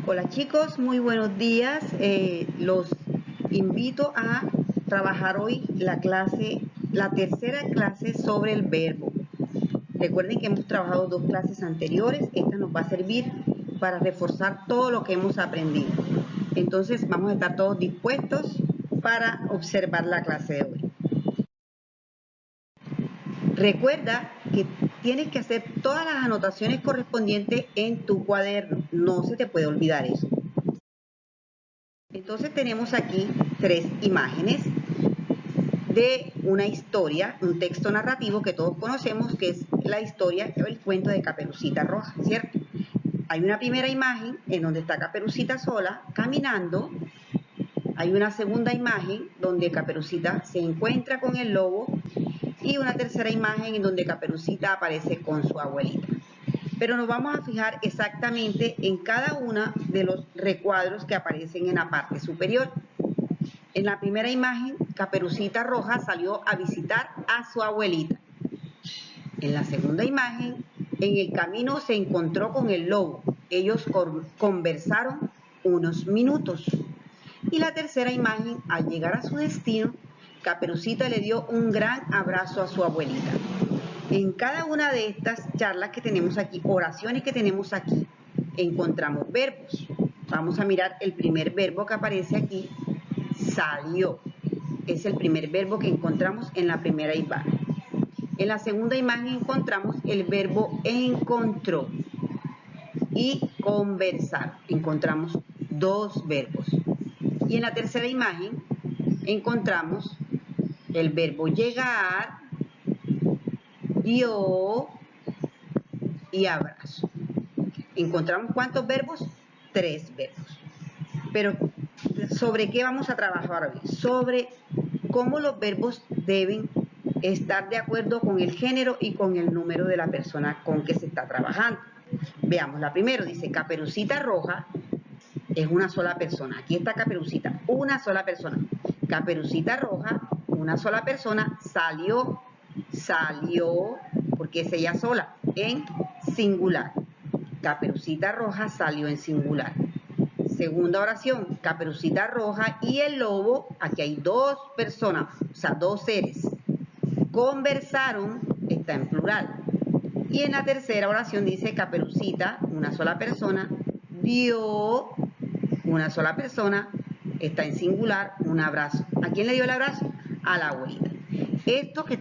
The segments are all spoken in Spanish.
Hola chicos, muy buenos días. Los invito a trabajar hoy la tercera clase sobre el verbo. Recuerden que hemos trabajado dos clases anteriores. Esta nos va a servir para reforzar todo lo que hemos aprendido. Entonces vamos a estar todos dispuestos para observar la clase de hoy. Recuerda que tienes que hacer todas las anotaciones correspondientes en tu cuaderno. No se te puede olvidar eso. Entonces tenemos aquí tres imágenes de una historia, un texto narrativo que todos conocemos, que es la historia o el cuento de Caperucita Roja, ¿cierto? Hay una primera imagen en donde está Caperucita sola, caminando. Hay una segunda imagen donde Caperucita se encuentra con el lobo y una tercera imagen en donde Caperucita aparece con su abuelita. Pero nos vamos a fijar exactamente en cada uno de los recuadros que aparecen en la parte superior. En la primera imagen, Caperucita Roja salió a visitar a su abuelita. En la segunda imagen, en el camino se encontró con el lobo. Ellos conversaron unos minutos. Y la tercera imagen, al llegar a su destino, Caperucita le dio un gran abrazo a su abuelita. En cada una de estas charlas que tenemos aquí, oraciones que tenemos aquí, encontramos verbos. Vamos a mirar el primer verbo que aparece aquí, salió. Es el primer verbo que encontramos en la primera imagen. En la segunda imagen encontramos el verbo encontró y conversar. Encontramos dos verbos. Y en la tercera imagen encontramos el verbo llegar, dio y abrazo. ¿Encontramos cuántos verbos? Tres verbos. Pero ¿sobre qué vamos a trabajar hoy? Sobre cómo los verbos deben estar de acuerdo con el género y con el número de la persona con que se está trabajando. Veamos, la primera dice Caperucita Roja es una sola persona. Aquí está Caperucita, una sola persona. Caperucita Roja, una sola persona, salió, porque es ella sola, en singular. Caperucita Roja salió en singular. Segunda oración, Caperucita Roja y el lobo, aquí hay dos personas, o sea, dos seres. Conversaron, está en plural. Y en la tercera oración dice Caperucita, una sola persona, dio, una sola persona, está en singular, un abrazo. ¿A quién le dio el abrazo? A la abuelita. Esto que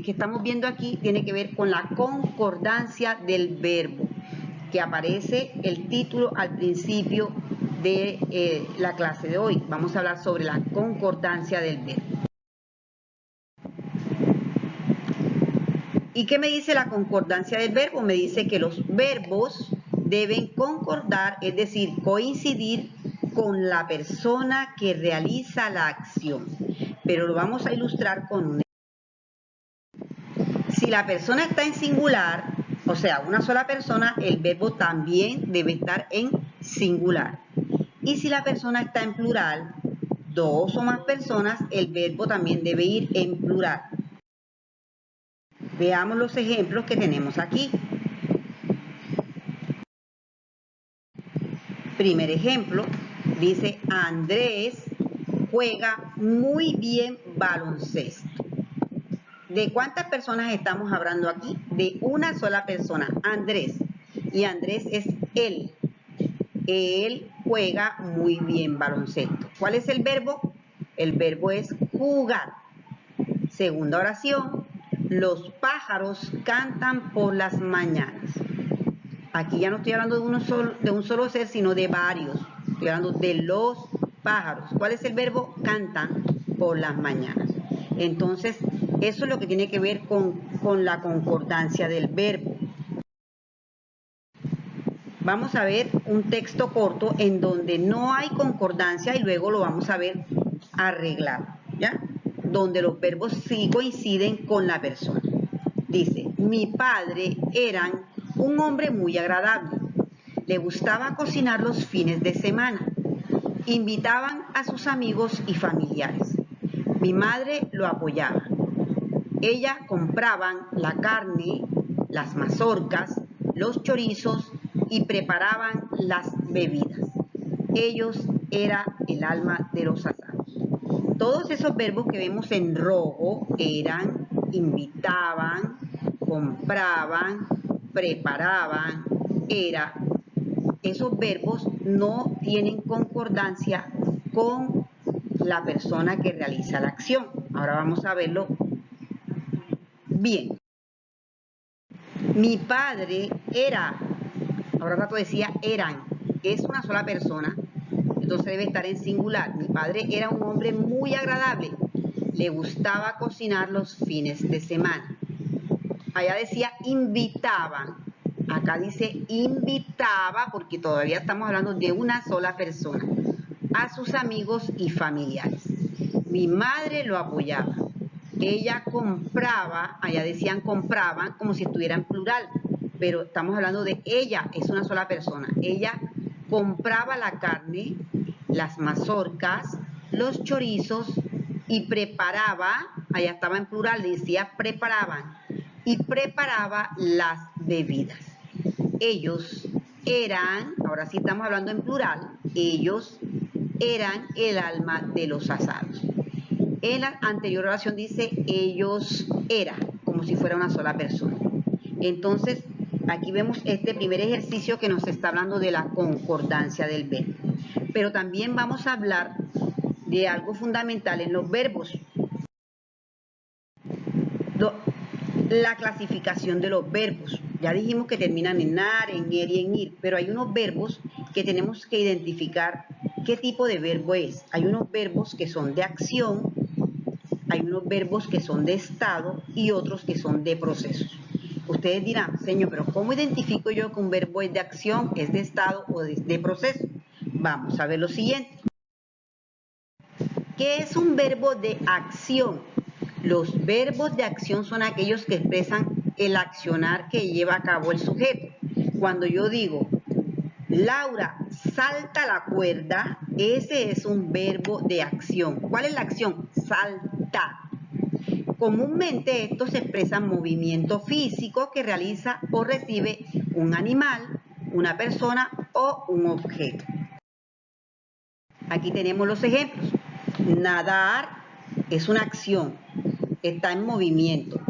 estamos viendo aquí tiene que ver con la concordancia del verbo, que aparece el título al principio de la clase de hoy. Vamos a hablar sobre la concordancia del verbo. ¿Y qué me dice la concordancia del verbo? Me dice que los verbos deben concordar, es decir, coincidir con la persona que realiza la acción. Pero lo vamos a ilustrar con un ejemplo. Si la persona está en singular, o sea, una sola persona, el verbo también debe estar en singular. Y si la persona está en plural, dos o más personas, el verbo también debe ir en plural. Veamos los ejemplos que tenemos aquí. Primer ejemplo, dice Andrés juega muy bien baloncesto. ¿De cuántas personas estamos hablando aquí? De una sola persona, Andrés. Y Andrés es él. Él juega muy bien baloncesto. ¿Cuál es el verbo? El verbo es jugar. Segunda oración, los pájaros cantan por las mañanas. Aquí ya no estoy hablando de un solo ser, sino de varios. Estoy hablando de los pájaros. ¿Cuál es el verbo? Cantan por las mañanas. Entonces, eso es lo que tiene que ver con la concordancia del verbo. Vamos a ver un texto corto en donde no hay concordancia y luego lo vamos a ver arreglado, ¿ya? Donde los verbos sí coinciden con la persona. Dice, mi padre era un hombre muy agradable. Le gustaba cocinar los fines de semana. Invitaban a sus amigos y familiares. Mi madre lo apoyaba. Ella compraban la carne, las mazorcas, los chorizos y preparaban las bebidas. Ellos eran el alma de los asados. Todos esos verbos que vemos en rojo eran, invitaban, compraban, preparaban, era. Esos verbos no tienen concordancia con la persona que realiza la acción. Ahora vamos a verlo bien. Mi padre era, ahora rato decía eran, es una sola persona, entonces debe estar en singular. Mi padre era un hombre muy agradable, le gustaba cocinar los fines de semana. Allá decía invitaban, acá dice invitaba porque todavía estamos hablando de una sola persona, a sus amigos y familiares. Mi madre lo apoyaba. Ella compraba, allá decían compraban como si estuviera en plural, pero estamos hablando de ella, es una sola persona. Ella compraba la carne, las mazorcas, los chorizos y preparaba, allá estaba en plural, decía preparaban, y preparaba las bebidas. Ellos eran, ahora sí estamos hablando en plural, ellos eran el alma de los asados. En la anterior oración dice ellos eran, como si fuera una sola persona. Entonces, aquí vemos este primer ejercicio que nos está hablando de la concordancia del verbo. Pero también vamos a hablar de algo fundamental en los verbos. La clasificación de los verbos. Ya dijimos que terminan en ar, en er y en ir, pero hay unos verbos que tenemos que identificar qué tipo de verbo es. Hay unos verbos que son de acción, hay unos verbos que son de estado y otros que son de procesos. Ustedes dirán, señor, pero ¿cómo identifico yo que un verbo es de acción, es de estado o de proceso? Vamos a ver lo siguiente. ¿Qué es un verbo de acción? Los verbos de acción son aquellos que expresan el accionar que lleva a cabo el sujeto. Cuando yo digo, Laura salta la cuerda, ese es un verbo de acción. ¿Cuál es la acción? Saltar. Comúnmente estos expresan movimiento físico que realiza o recibe un animal, una persona o un objeto. Aquí tenemos los ejemplos. Nadar es una acción, está en movimiento.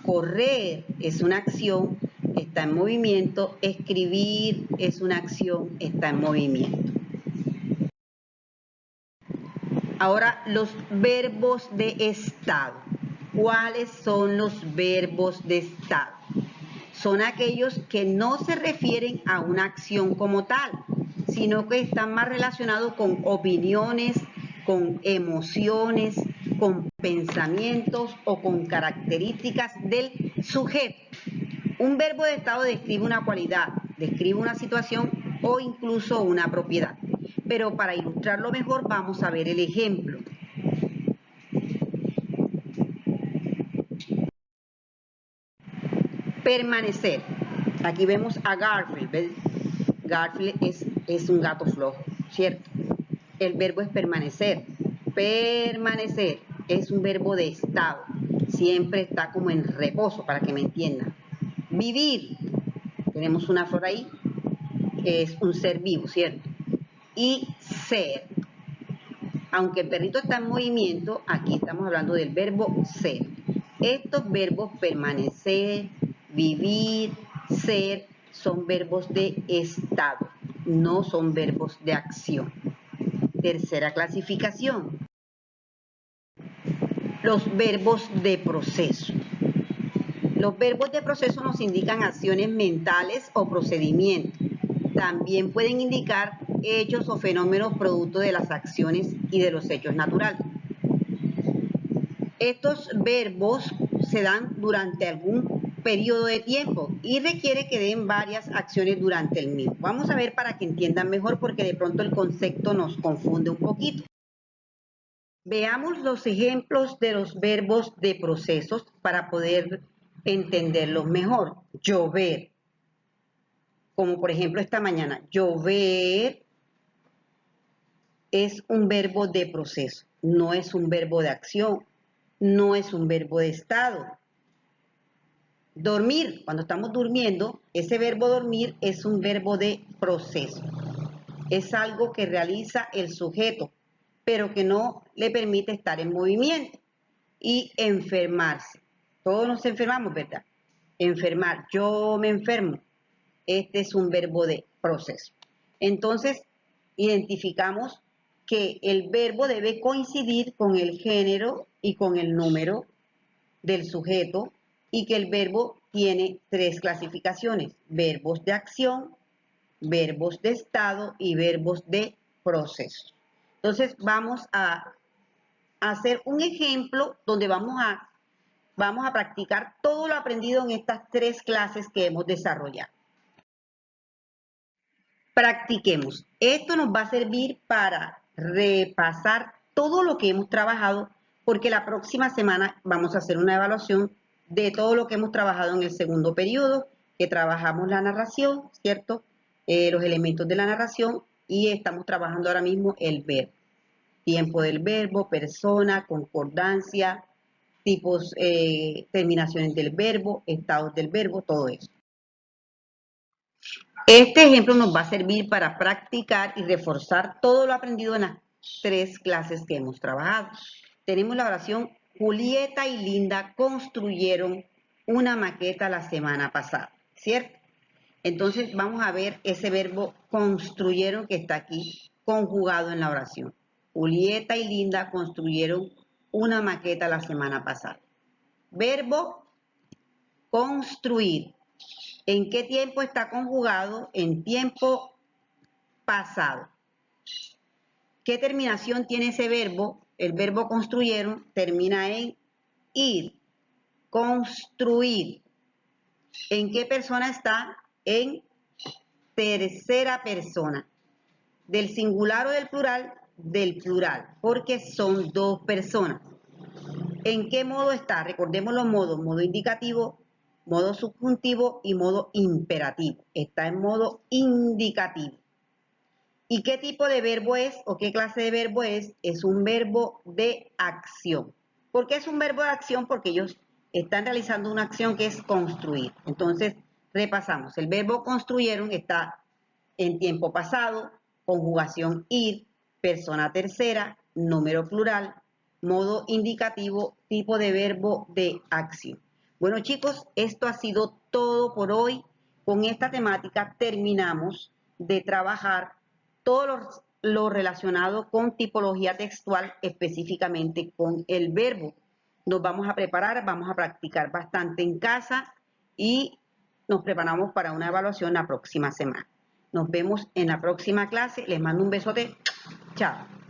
Correr es una acción, está en movimiento. Escribir es una acción, está en movimiento. Ahora, los verbos de estado. ¿Cuáles son los verbos de estado? Son aquellos que no se refieren a una acción como tal, sino que están más relacionados con opiniones, con emociones, con pensamientos o con características del sujeto. Un verbo de estado describe una cualidad, describe una situación o incluso una propiedad. Pero para ilustrarlo mejor vamos a ver el ejemplo. Permanecer. Aquí vemos a Garfield. ¿Ves? Garfield es un gato flojo, ¿cierto? El verbo es permanecer. Permanecer es un verbo de estado. Siempre está como en reposo, para que me entiendan. Vivir. Tenemos una flor ahí, que es un ser vivo, ¿cierto? Y ser. Aunque el perrito está en movimiento, aquí estamos hablando del verbo ser. Estos verbos permanecer, vivir, ser, son verbos de estado, no son verbos de acción. Tercera clasificación. Los verbos de proceso. Los verbos de proceso nos indican acciones mentales o procedimientos. También pueden indicar hechos o fenómenos producto de las acciones y de los hechos naturales. Estos verbos se dan durante algún periodo de tiempo y requiere que den varias acciones durante el mismo. Vamos a ver para que entiendan mejor porque de pronto el concepto nos confunde un poquito. Veamos los ejemplos de los verbos de procesos para poder entenderlos mejor. Llover. Como por ejemplo esta mañana, llover es un verbo de proceso, no es un verbo de acción, no es un verbo de estado. Dormir, cuando estamos durmiendo, ese verbo dormir es un verbo de proceso. Es algo que realiza el sujeto, pero que no le permite estar en movimiento. Y enfermarse. Todos nos enfermamos, ¿verdad? Enfermar. Yo me enfermo. Este es un verbo de proceso. Entonces, identificamos que el verbo debe coincidir con el género y con el número del sujeto y que el verbo tiene 3 clasificaciones: verbos de acción, verbos de estado y verbos de proceso. Entonces vamos a hacer un ejemplo donde vamos a practicar todo lo aprendido en estas 3 clases que hemos desarrollado. Practiquemos. Esto nos va a servir para repasar todo lo que hemos trabajado, porque la próxima semana vamos a hacer una evaluación de todo lo que hemos trabajado en el segundo periodo, que trabajamos la narración, ¿cierto? Los elementos de la narración, y estamos trabajando ahora mismo el verbo. Tiempo del verbo, persona, concordancia, tipos, terminaciones del verbo, estados del verbo, todo eso. Este ejemplo nos va a servir para practicar y reforzar todo lo aprendido en las 3 clases que hemos trabajado. Tenemos la oración: Julieta y Linda construyeron una maqueta la semana pasada, ¿cierto? Entonces vamos a ver ese verbo construyeron que está aquí conjugado en la oración. Julieta y Linda construyeron una maqueta la semana pasada. Verbo construir. ¿En qué tiempo está conjugado? En tiempo pasado. ¿Qué terminación tiene ese verbo? El verbo construyeron termina en ir. Construir. ¿En qué persona está? En tercera persona. ¿Del singular o del plural? Del plural, porque son 2 personas. ¿En qué modo está? Recordemos los modos: modo indicativo, modo subjuntivo y modo imperativo. Está en modo indicativo. ¿Y qué tipo de verbo es o qué clase de verbo es? Es un verbo de acción. ¿Por qué es un verbo de acción? Porque ellos están realizando una acción que es construir. Entonces, repasamos. El verbo construyeron está en tiempo pasado, conjugación ir, persona tercera, número plural, modo indicativo, tipo de verbo de acción. Bueno, chicos, esto ha sido todo por hoy. Con esta temática terminamos de trabajar todo lo relacionado con tipología textual, específicamente con el verbo. Nos vamos a preparar, vamos a practicar bastante en casa y nos preparamos para una evaluación la próxima semana. Nos vemos en la próxima clase. Les mando un besote. Chao.